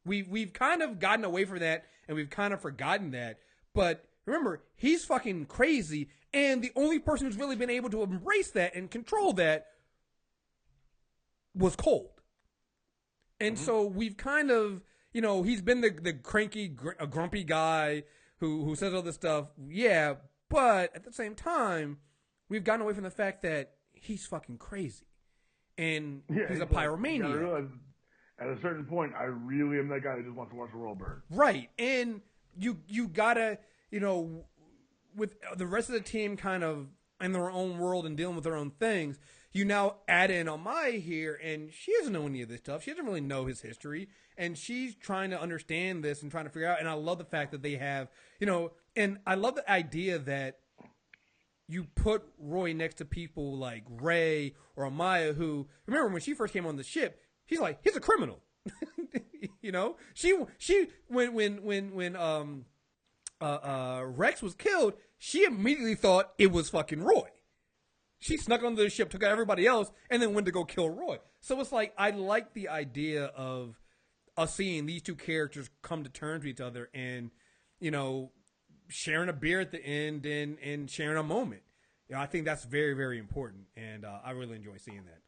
[SPEAKER 1] We've kind of gotten away from that, and we've kind of forgotten that. But remember, he's fucking crazy, and the only person who's really been able to embrace that and control that was Cold. And so we've kind of, he's been the cranky, grumpy guy who says all this stuff, yeah, but at the same time, we've gotten away from the fact that he's fucking crazy. And he's a pyromaniac.
[SPEAKER 2] Realize, at a certain point, I really am that guy who just wants to watch the world burn.
[SPEAKER 1] Right. And you gotta, with the rest of the team kind of in their own world and dealing with their own things. You now add in Amaya here, and she doesn't know any of this stuff. She doesn't really know his history, and she's trying to understand this and trying to figure out. And I love the fact that they have, and I love the idea that you put Roy next to people like Ray or Amaya, who, remember when she first came on the ship, he's a criminal. When Rex was killed, she immediately thought it was fucking Roy. She snuck onto the ship, took out everybody else, and then went to go kill Roy. So it's like, I like the idea of us seeing these two characters come to terms with each other and, sharing a beer at the end and sharing a moment. I think that's very, very important, and I really enjoy seeing that.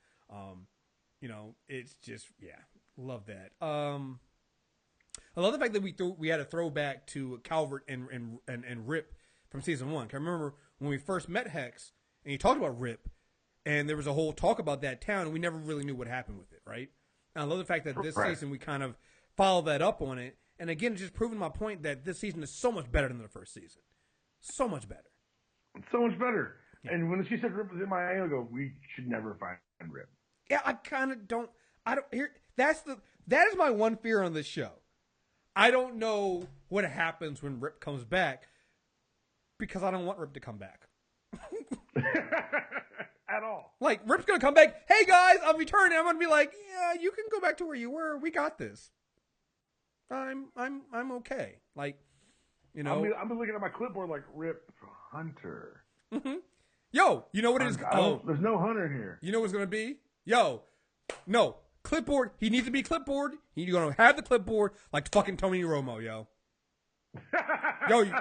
[SPEAKER 1] It's just, love that. I love the fact that we had a throwback to Calvert and Rip from season 1. I remember when we first met Hex, and he talked about Rip, and there was a whole talk about that town, and we never really knew what happened with it, right? And I love the fact that this season we kind of followed that up on it. And again, it's just proving my point that this season is so much better than the first season. So much better.
[SPEAKER 2] So much better. Yeah. And when she said Rip was in my angle, I go, we should never find Rip.
[SPEAKER 1] Yeah, I kind of don't. That is my one fear on this show. I don't know what happens when Rip comes back because I don't want Rip to come back.
[SPEAKER 2] At all.
[SPEAKER 1] Like, Rip's going to come back. Hey, guys, I'm returning. I'm going to be like, yeah, you can go back to where you were. We got this. I'm okay. Like,
[SPEAKER 2] I'm looking at my clipboard like Rip Hunter.
[SPEAKER 1] Mm-hmm. Yo, you know what it is?
[SPEAKER 2] There's no Hunter here.
[SPEAKER 1] You know what it's going to be? Yo, no. Clipboard. He needs to be clipboard. He's going to have the clipboard like fucking Tony Romo, yo.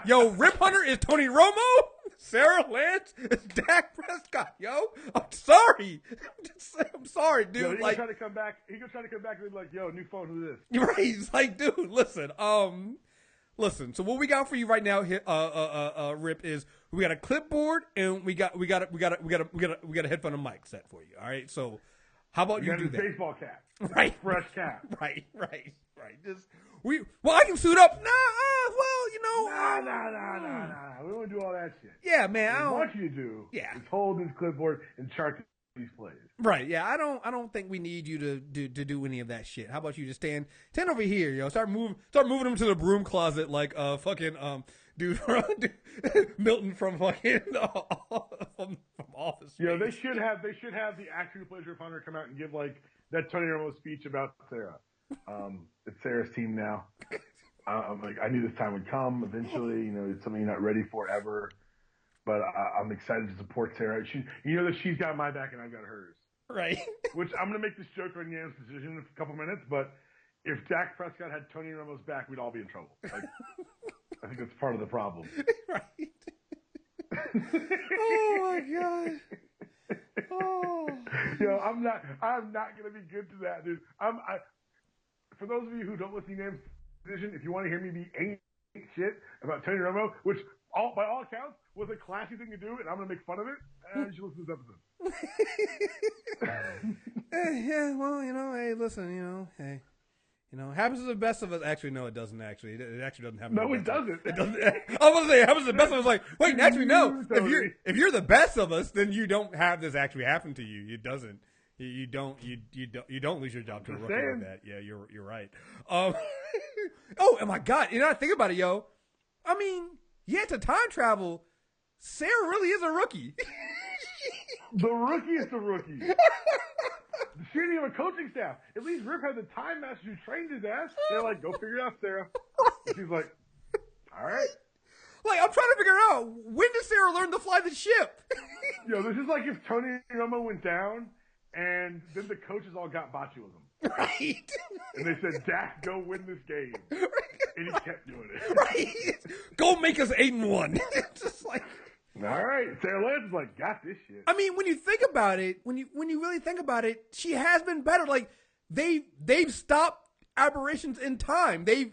[SPEAKER 1] Yo, Rip Hunter is Tony Romo. Sarah Lance is Dak Prescott, yo. I'm sorry. I'm sorry, dude.
[SPEAKER 2] Yo, he gonna try to come back. He gonna try to come back and be like, yo, new phone, who's this?
[SPEAKER 1] Right. He's like, dude, listen. So what we got for you right now, Rip, is we got a clipboard and we got a headphone and mic set for you. All right. So how about you do that?
[SPEAKER 2] Baseball cap.
[SPEAKER 1] Right.
[SPEAKER 2] Fresh cap.
[SPEAKER 1] Right. Just I can suit up. Nah.
[SPEAKER 2] We don't do all that shit.
[SPEAKER 1] Yeah, man.
[SPEAKER 2] What I want you to do is hold this clipboard and chart these plays.
[SPEAKER 1] Right. Yeah. I don't think we need you to do any of that shit. How about you just stand over here, yo? Start moving them to the broom closet like fucking dude Milton from fucking from Office.
[SPEAKER 2] Yeah, they should have the actor who plays Rip Hunter come out and give like that Tony Romo speech about Sarah. It's Sarah's team now. I'm like, I knew this time would come eventually. It's something you're not ready for ever. But I'm excited to support Sarah. That she's got my back and I've got hers.
[SPEAKER 1] Right.
[SPEAKER 2] Which I'm going to make this joke on Yam's decision in a couple minutes. But if Dak Prescott had Tony Romo's back, we'd all be in trouble. Like, I think that's part of the problem.
[SPEAKER 1] Right. Oh my god. Oh.
[SPEAKER 2] I'm not going to be good to that, dude. For those of you who don't listen to Yam's decision, if you want to hear me be ain't shit about Tony Romo, which by all accounts was a classy thing to do, and I'm going to make fun of it, you should listen to this episode.
[SPEAKER 1] Yeah, well, hey, listen, hey. It happens to the best of us. Actually, no, it doesn't actually. It actually doesn't happen.
[SPEAKER 2] No, it doesn't.
[SPEAKER 1] It doesn't. I was going to say, it happens to the best of us. Like, wait, actually, no. If you're the best of us, then you don't have this actually happen to you. It doesn't. You don't lose your job to a rookie like that. Yeah, you're right. Oh my god! I think about it, yo. I mean, to time travel, Sarah really is a rookie.
[SPEAKER 2] The rookie is the rookie. She didn't even have a coaching staff. At least Rip had the time master who trained his ass. They're like, go figure it out, Sarah. And she's like, all right.
[SPEAKER 1] Like, I'm trying to figure out, when did Sarah learn to fly the ship?
[SPEAKER 2] This is like if Tony Romo went down and then the coaches all got botulism.
[SPEAKER 1] Right.
[SPEAKER 2] And they said, Dak, go win this game.
[SPEAKER 1] Right.
[SPEAKER 2] And he kept doing it.
[SPEAKER 1] Right. Go make us 8-1. Just like,
[SPEAKER 2] all right. Sarah Lance is like, got this shit.
[SPEAKER 1] I mean, when you think about it, when you really think about it, she has been better. Like, they've stopped aberrations in time. They've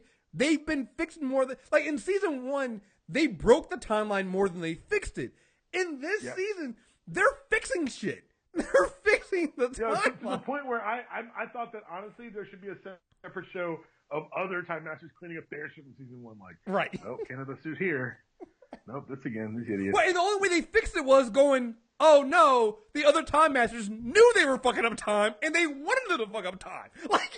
[SPEAKER 1] been fixing more than, like, in season 1, they broke the timeline more than they fixed it. In this season, they're fixing shit. They're fixing the timeline.
[SPEAKER 2] To the point where I thought that, honestly, there should be a separate show of other Time Masters cleaning up their ship in season 1. Like,
[SPEAKER 1] right.
[SPEAKER 2] oh, Canada suit here. Nope, this again, these idiots.
[SPEAKER 1] Well, and the only way they fixed it was going, oh no, the other Time Masters knew they were fucking up time, and they wanted them to fuck up time. Like,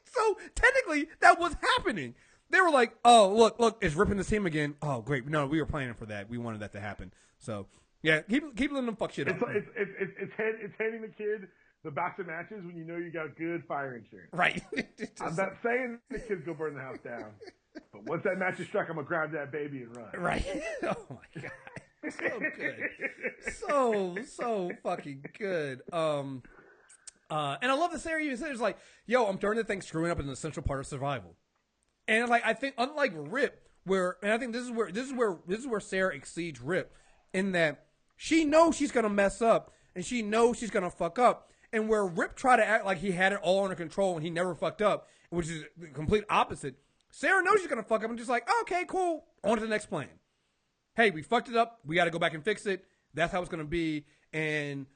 [SPEAKER 1] so technically, that was happening. They were like, oh, look, it's ripping the team again. Oh, great. No, we were planning for that. We wanted that to happen. So, yeah, keep letting them fuck shit up.
[SPEAKER 2] It's handing the kid the box of matches when you know you got good fire insurance.
[SPEAKER 1] Right.
[SPEAKER 2] I'm not saying the kids go burn the house down, but once that match is struck, I'm gonna grab that baby and run.
[SPEAKER 1] Right. Oh my god. So good. So fucking good. And I love the series. It's like, yo, I'm starting to think screwing up is an essential part of survival. And like, I think unlike Rip, and I think this is where Sarah exceeds Rip, in that she knows she's gonna mess up and she knows she's gonna fuck up. And where Rip tried to act like he had it all under control and he never fucked up, which is the complete opposite. Sarah knows she's gonna fuck up and just like, oh, okay, cool, on to the next plan. Hey, we fucked it up. We got to go back and fix it. That's how it's gonna be. And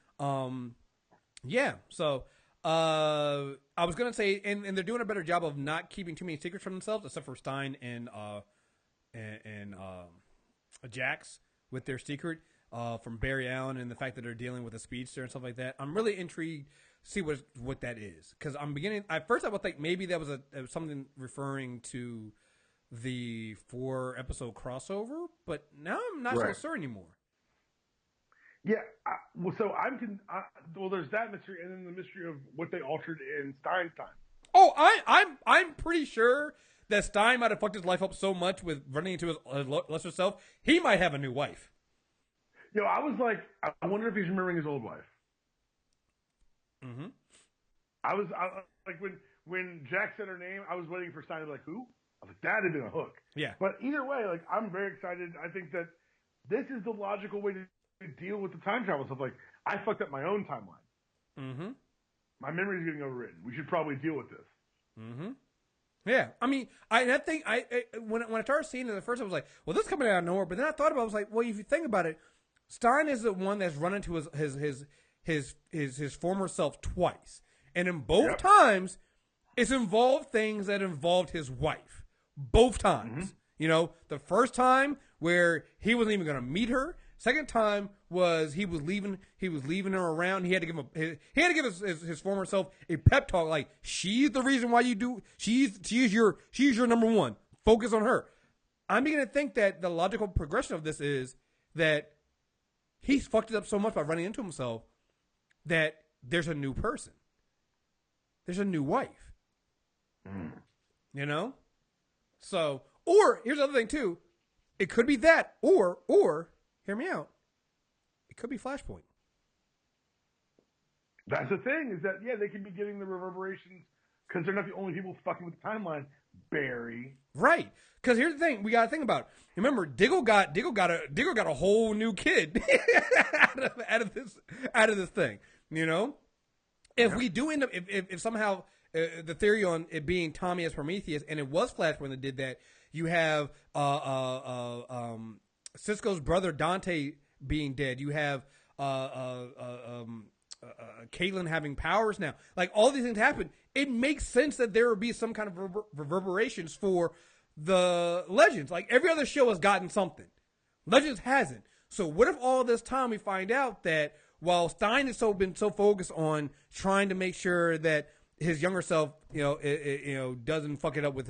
[SPEAKER 1] yeah. So I was gonna say, and they're doing a better job of not keeping too many secrets from themselves, except for Stein and Jax with their secret. From Barry Allen and the fact that they're dealing with a speedster and stuff like that. I'm really intrigued to see what that is. Because I'm beginning... At first I would think maybe that was something referring to the 4-episode crossover, but now I'm not so sure anymore.
[SPEAKER 2] Yeah, well, there's that mystery, and then the mystery of what they altered in Stein's time.
[SPEAKER 1] Oh, I'm pretty sure that Stein might have fucked his life up so much with running into his lesser self, he might have a new wife.
[SPEAKER 2] Yo, I was like, I wonder if he's remembering his old wife.
[SPEAKER 1] Mm-hmm.
[SPEAKER 2] I like when Jack said her name, I was waiting for Stein to be like, who? I was like, that had been a hook.
[SPEAKER 1] Yeah.
[SPEAKER 2] But either way, like, I'm very excited. I think that this is the logical way to deal with the time travel stuff. Like, I fucked up my own timeline.
[SPEAKER 1] Mm-hmm.
[SPEAKER 2] My memory is getting overwritten. We should probably deal with this.
[SPEAKER 1] Mm-hmm. Yeah, I mean, when I started seeing it at first, I was like, well, this is coming out of nowhere. But then I thought about it, I was like, well, if you think about it, Stein is the one that's run into his former self twice, and in both times, it's involved things that involved his wife. Both times, you know, the first time where he wasn't even going to meet her. Second time was he was leaving her around. He had to give his former self a pep talk, like, she's the reason why you do. She's your number one. Focus on her. I'm beginning to think that the logical progression of this is that he's fucked it up so much by running into himself that there's a new person. There's a new wife. You know? So, or, here's the other thing too. It could be that, or, hear me out, it could be Flashpoint.
[SPEAKER 2] That's the thing, is that, yeah, they could be getting the reverberations because they're not the only people fucking with the timeline. Barry.
[SPEAKER 1] Right. Because here's the thing, we gotta think about it. Remember, Diggle got a whole new kid out of this thing. You know, if we do end up, if somehow the theory on it being Tommy as Prometheus, and it was Flashpoint that did that, you have Cisco's brother Dante being dead. You have Caitlin having powers now. Like, all these things happen. It makes sense that there would be some kind of reverberations for the Legends. Like, every other show has gotten something. Legends hasn't. So what if all this time we find out that while Stein has been so focused on trying to make sure that his younger self, doesn't fuck it up with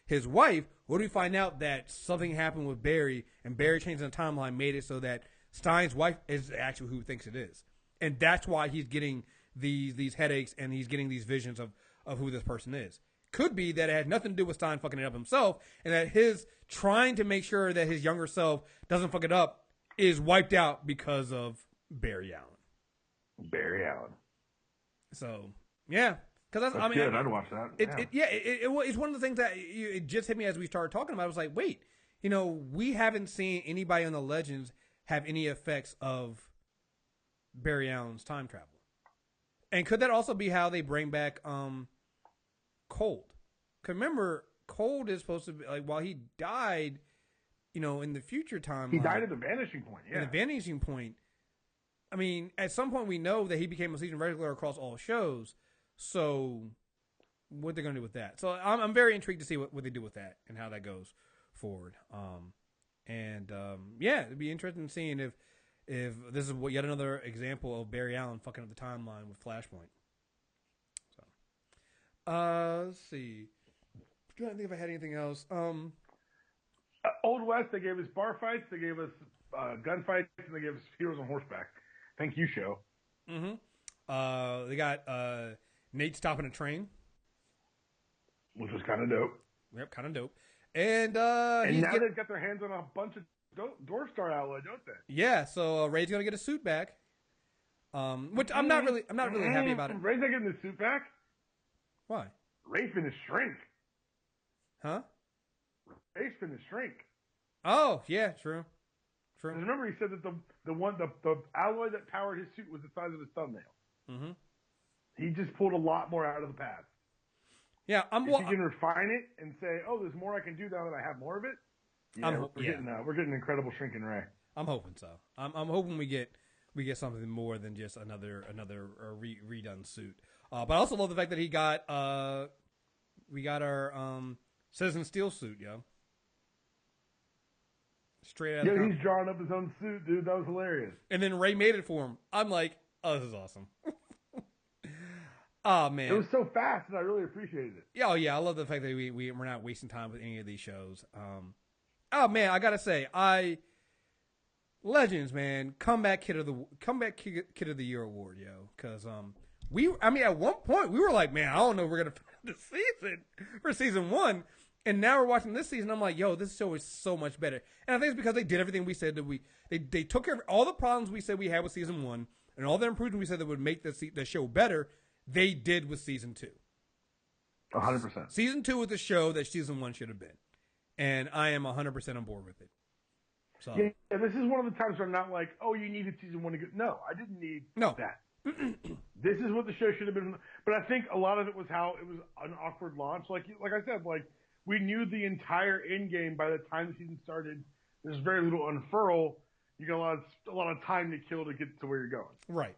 [SPEAKER 1] his wife, what do we find out that something happened with Barry, and Barry changing the timeline made it so that Stein's wife is actually who he thinks it is. And that's why he's getting these headaches and he's getting these visions of who this person is. Could be that it had nothing to do with Stein fucking it up himself, and that his trying to make sure that his younger self doesn't fuck it up is wiped out because of Barry Allen.
[SPEAKER 2] Barry Allen.
[SPEAKER 1] So, yeah. Because
[SPEAKER 2] that's good. I'd watch that.
[SPEAKER 1] It's one of the things that it just hit me as we started talking about it. I was like, wait, we haven't seen anybody on the Legends have any effects of Barry Allen's time travel. And could that also be how they bring back Cold? Because remember, Cold is supposed to be, like, while he died, in the future time.
[SPEAKER 2] He died at the vanishing point, yeah.
[SPEAKER 1] At the vanishing point. I mean, at some point we know that he became a season regular across all shows. So, what they're going to do with that? So, I'm very intrigued to see what they do with that and how that goes forward. And yeah, it'd be interesting seeing if this is yet another example of Barry Allen fucking up the timeline with Flashpoint. So, let's see. I'm trying to think if I had anything else.
[SPEAKER 2] Old West, they gave us bar fights, they gave us gunfights, and they gave us heroes on horseback. Thank you, show.
[SPEAKER 1] Mm-hmm. They got Nate stopping a train,
[SPEAKER 2] which was kind of dope.
[SPEAKER 1] Yep, kind of dope. And
[SPEAKER 2] now they've got their hands on a bunch of Dwarf Star alloy, don't they?
[SPEAKER 1] Yeah. So Ray's gonna get a suit back. Which I'm not really happy about it.
[SPEAKER 2] Ray's not getting the suit back.
[SPEAKER 1] Why?
[SPEAKER 2] Ray's finna shrink.
[SPEAKER 1] Huh?
[SPEAKER 2] Ray's finna shrink.
[SPEAKER 1] Oh yeah, true.
[SPEAKER 2] Remember, he said that the alloy that powered his suit was the size of his thumbnail. Mm-hmm. He just pulled a lot more out of the past.
[SPEAKER 1] Yeah,
[SPEAKER 2] if you can refine it and say, "Oh, there's more I can do now that I have more of it." Yeah, we're getting incredible shrinking Ray.
[SPEAKER 1] I'm hoping so. I'm hoping we get something more than just another redone suit. But I also love the fact that we got our Citizen Steel suit, yo. Straight out.
[SPEAKER 2] Yeah, he's drawing up his own suit, dude. That was hilarious.
[SPEAKER 1] And then Ray made it for him. I'm like, oh, this is awesome. Oh man,
[SPEAKER 2] it was so fast, and I really appreciated it.
[SPEAKER 1] Yeah, I love the fact that we're not wasting time with any of these shows. Oh man, I gotta say, Legends, man, comeback kid of the year award, yo. Because at one point we were like, man, I don't know if we're gonna finish the season for season 1, and now we're watching this season. I'm like, yo, this show is so much better. And I think it's because they did everything we said that they took care of all the problems we said we had with season 1 and all the improvements we said that would make the show better. They did with season 2.
[SPEAKER 2] 100%.
[SPEAKER 1] Season 2 was the show that season 1 should have been. And I am 100% on board with it. So
[SPEAKER 2] yeah, this is one of the times where I'm not like, oh, you needed season 1 to get. No, I didn't need that. This is what the show should have been. But I think a lot of it was how it was an awkward launch. Like I said, we knew the entire end game by the time the season started. There's very little unfurl. You got a lot of time to kill to get to where you're going.
[SPEAKER 1] Right.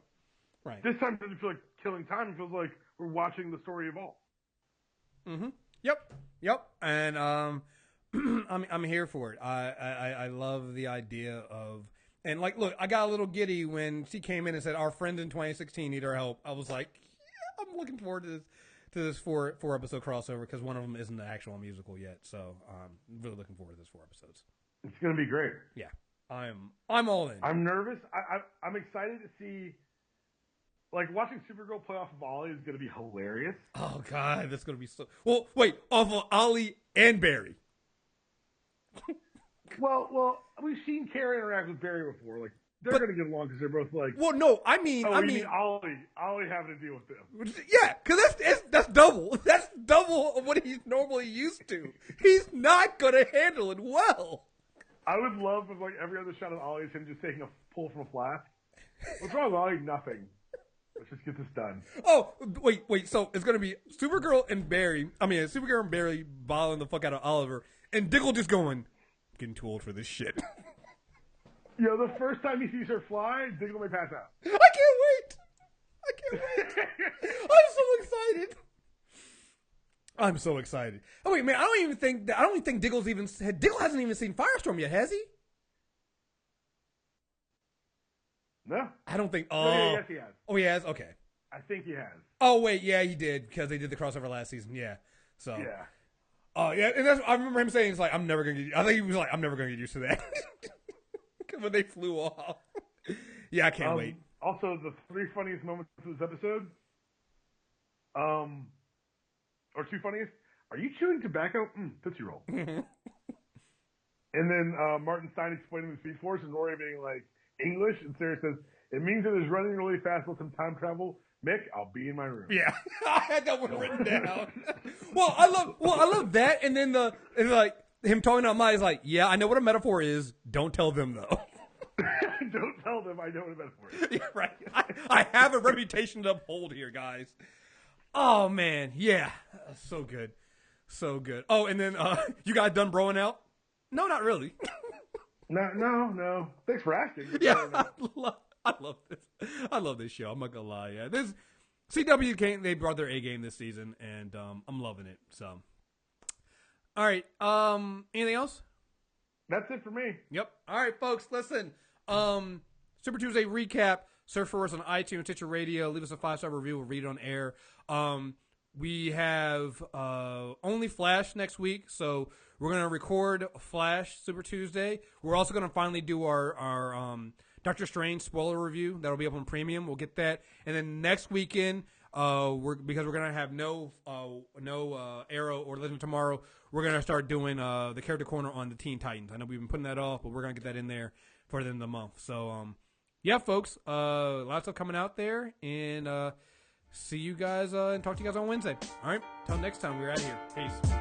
[SPEAKER 2] This time it doesn't feel like killing time. It feels like we're watching the story evolve.
[SPEAKER 1] Mm-hmm. Yep. And I'm here for it. I love the idea of, and look, I got a little giddy when she came in and said our friends in 2016 need our help. I was like, yeah, I'm looking forward to this four episode crossover because one of them isn't the actual musical yet. So I'm really looking forward to this 4 episodes.
[SPEAKER 2] It's gonna be great.
[SPEAKER 1] Yeah, I'm all in.
[SPEAKER 2] I'm nervous. I'm excited to see. Watching Supergirl play off of Ollie is going to be hilarious.
[SPEAKER 1] Oh, God, that's going to be so... Well, wait, off of Ollie and Barry.
[SPEAKER 2] well, we've seen Kara interact with Barry before. They're going to get along because they're both
[SPEAKER 1] Well, no, I mean
[SPEAKER 2] Ollie having to deal with them.
[SPEAKER 1] Yeah, because that's double. That's double of what he's normally used to. He's not going to handle it well.
[SPEAKER 2] I would love if, every other shot of Ollie is him just taking a pull from a flask. What's wrong with Ollie? Nothing. Let's just get this done.
[SPEAKER 1] Oh, wait. So it's going to be Supergirl and Barry bottling the fuck out of Oliver, and Diggle just going, getting too old for this shit.
[SPEAKER 2] The first time he sees her fly, Diggle may pass out.
[SPEAKER 1] I can't wait. I'm so excited. Oh, wait, man, I don't even think Diggle hasn't even seen Firestorm yet, has he?
[SPEAKER 2] No.
[SPEAKER 1] I don't think.
[SPEAKER 2] Yes, he has.
[SPEAKER 1] Oh, he has? Okay.
[SPEAKER 2] I think he has.
[SPEAKER 1] Oh, wait. Yeah, he did because they did the crossover last season. Yeah. So.
[SPEAKER 2] Yeah.
[SPEAKER 1] Oh, yeah. And I remember him saying, I'm never going to get, I think he was I'm never going to get used to that. When they flew off. Yeah, I can't wait.
[SPEAKER 2] Also, the 3 funniest moments of this episode, or 2 funniest, are you chewing tobacco? Tootsie Roll. And then Martin Stein explaining the Speed Force and Rory being English, and Sarah says, it means that it's running really fast with some time travel. Mick, I'll be in my room.
[SPEAKER 1] Yeah, I had that one written down. I love that, and then him talking out my is yeah, I know what a metaphor is. Don't tell them though.
[SPEAKER 2] Don't tell them I know what a metaphor is.
[SPEAKER 1] Yeah, right. I have a reputation to uphold here, guys. Oh man, yeah, so good. Oh, and then you guys done broing out? No, not really.
[SPEAKER 2] No. Thanks for asking.
[SPEAKER 1] Yeah, I love this. I love this show. I'm not gonna lie. Yeah, this CW they brought their A game this season, and I'm loving it. So, all right. Anything else?
[SPEAKER 2] That's it for me.
[SPEAKER 1] Yep. All right, folks, listen. Super Tuesday recap. Search for us on iTunes, Stitcher Radio. Leave us a 5-star review. We'll read it on air. We have only Flash next week, so we're going to record Flash Super Tuesday. We're also going to finally do our Doctor Strange spoiler review. That'll be up on Premium. We'll get that. And then next weekend, because we're going to have no Arrow or Legend tomorrow, we're going to start doing the Character Corner on the Teen Titans. I know we've been putting that off, but we're going to get that in there for the end of the month. So, yeah, folks, lots of coming out there, and see you guys and talk to you guys on Wednesday. All right, till next time, we're out of here. Peace.